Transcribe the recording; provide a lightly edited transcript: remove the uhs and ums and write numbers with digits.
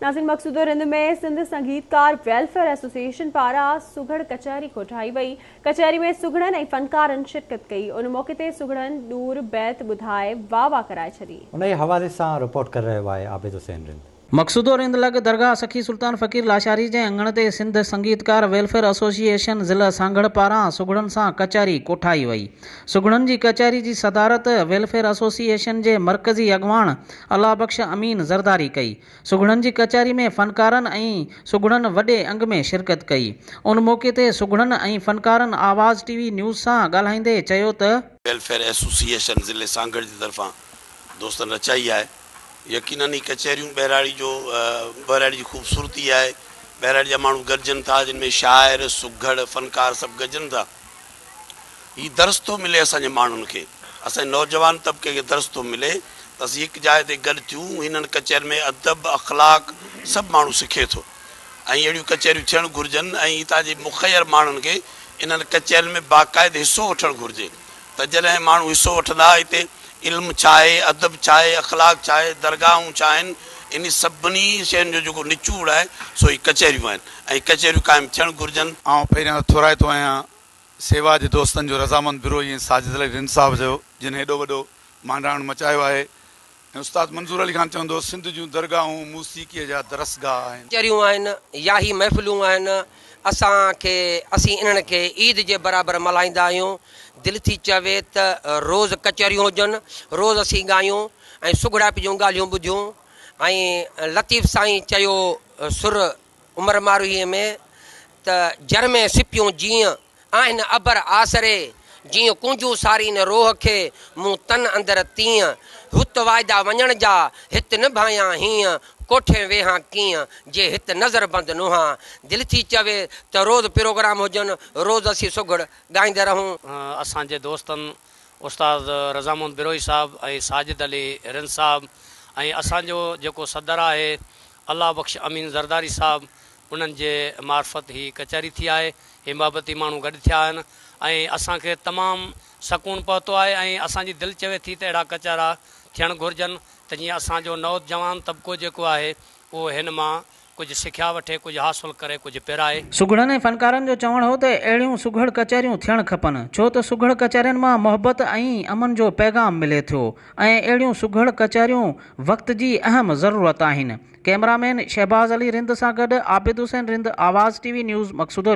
नाज़रीन, मक़सूदो रिंद में सिंध संगीतकार वेलफेयर एसोसिएशन पारां सुघड़ कचहरी कोठाई वई। कचहरी में सुघड़नि ऐं फ़नकारनि शिरकत कई। उन मौक़े ते सुघड़नि ॾूर बैत ॿुधाए वाह वाह कराए छॾी। उन हवाले सां रिपोर्ट करे रहियो आहे आबिद हुसैन रिंद। मक़सूदो रिंद लॻ दरगाह सखी सुल्तान फ़कीर लाशारी जे अंगण ते सिंध संगीतकार वेलफेयर एसोसिएशन ज़िला सांगड़ पारां सुघड़नि सां कचहरी कोठाई वई। सुघड़नि जी कचहरी जी सदारत वेलफेयर एसोसिएशन जे मरकज़ी अॻवान अल्लाह बख़्श अमीन ज़रदारी कई। सुघड़नि जी कचहरी में फ़नकारनि ऐं सुघड़नि वॾे अंग में शिरकत कई। उन मौक़े ते सुघड़नि ऐं फ़नकारनि आवाज़ टीवी न्यूज़ सां ॻाल्हाईंदे चयो त वेलफेयर एसोसिएशन ज़िले सांगड़ जी तरफ़ां दोस्तनि रचाई आहे। यकीनन ही कचहरियूं बहिराड़ी जी ख़ूबसूरती आहे। बहिराड़ी जा माण्हू गॾिजनि था, जिन में शाइर सुघड़ फ़नकार सभु गॾिजनि था। ही दर्स थो मिले असांजे माण्हुनि खे, असांजे नौजवान तबिके खे दर्स थो मिले त असीं हिकु जाइ ते गॾु थियूं। हिननि कचहरी में अदब अख़लाक सभु माण्हू सिखे थो ऐं अहिड़ियूं कचहरियूं थियणु घुरिजनि ऐं हितां जे मुख़ैर माण्हुनि खे इन्हनि कचहरियुनि में बाक़ाइदे हिसो वठणु घुरिजे। त जॾहिं माण्हू हिसो वठंदा, हिते इल्मु छा आहे, अदब छा आहे, अख़लाक छा आहे, दरगाहूं छा आहिनि, इन सभिनी शयुनि जो जेको निचोड़ आहे सो ही कचहरियूं आहिनि ऐं कचहरियूं क़ाइमु थियणु घुरिजनि। ऐं पहिरियां थोराइतो आहियां सेवा जे दोस्तनि जो रज़ामंद बिरोही ऐं साजिद अली रिंद साहिब जो, जिन हेॾो वॾो मांडाण मचायो आहे। ऐं उस्ताद मंज़ूर अली ख़ान चवंदो सिंध जूं दरगाहूं मूसीक़ीअ जा दरसगाह आहिनि, कचहरियूं आहिनि या ही महफ़िलूं आहिनि। असीं इन्हनि खे ईद जे बराबरि मल्हाईंदा आहियूं। दिलि थी चवे त रोज़ु कचहरियूं हुजनि, रोज़ु असीं ॻायूं ऐं सुघड़ापी जूं ॻाल्हियूं ॿुधियूं। ऐं लतीफ़ साईं चयो सुर उमर मारूहीअ में त जर में सिपियूं जीअं आहिनि अबर आसरे, जीअं कुंजूं सारीन रोह खे मूं तन अंदरि तीअं, हुत वाइदा वञण जा हित निभायां हीअं, कोठे वेहां कीअं जे हित नज़र बंदि नुहां। दिलि थी चवे त रोज़ु प्रोग्राम हुजनि, रोज़ु असीं सुघड़ ॻाईंदा रहूं। असांजे दोस्तनि उस्ताद रज़ामंद बिरोही साहिबु ऐं साजिद अली रिंद साहिबु ऐं असांजो जेको सदर आहे अल्लाह बख़्श अमीन ज़रदारी साहिबु, उन्हनि जे मार्फत ही कचहरी थी आहे। हिमाबती माण्हू गॾु थिया आहिनि ऐं असांखे तमामु सकून पहुतो आहे ऐं असांजी दिलि चवे थी त अहिड़ा कचहरा थियणु घुरिजनि त जीअं असांजो नौजवान तबिको जेको आहे उहो हिन मां कुझु सिखिया वठे, कुझु हासिलु करे, कुझु पिराए। सुघड़नि ऐं फ़नकारनि जो चवणु हो त अहिड़ियूं सुघड़ कचहरियूं थियणु खपनि, छो त सुघड़ कचहरियुनि मां मोहबत ऐं अमन जो पैगाम मिले थो ऐं अहिड़ियूं सुघड़ कचहरियूं वक़्त जी अहम ज़रूरत आहिनि। कैमरामैन शहबाज़ अली रिंद सां गॾु आबिद हुसैन रिंद, आवाज़ टीवी न्यूज़, मक़सूदो रिंद।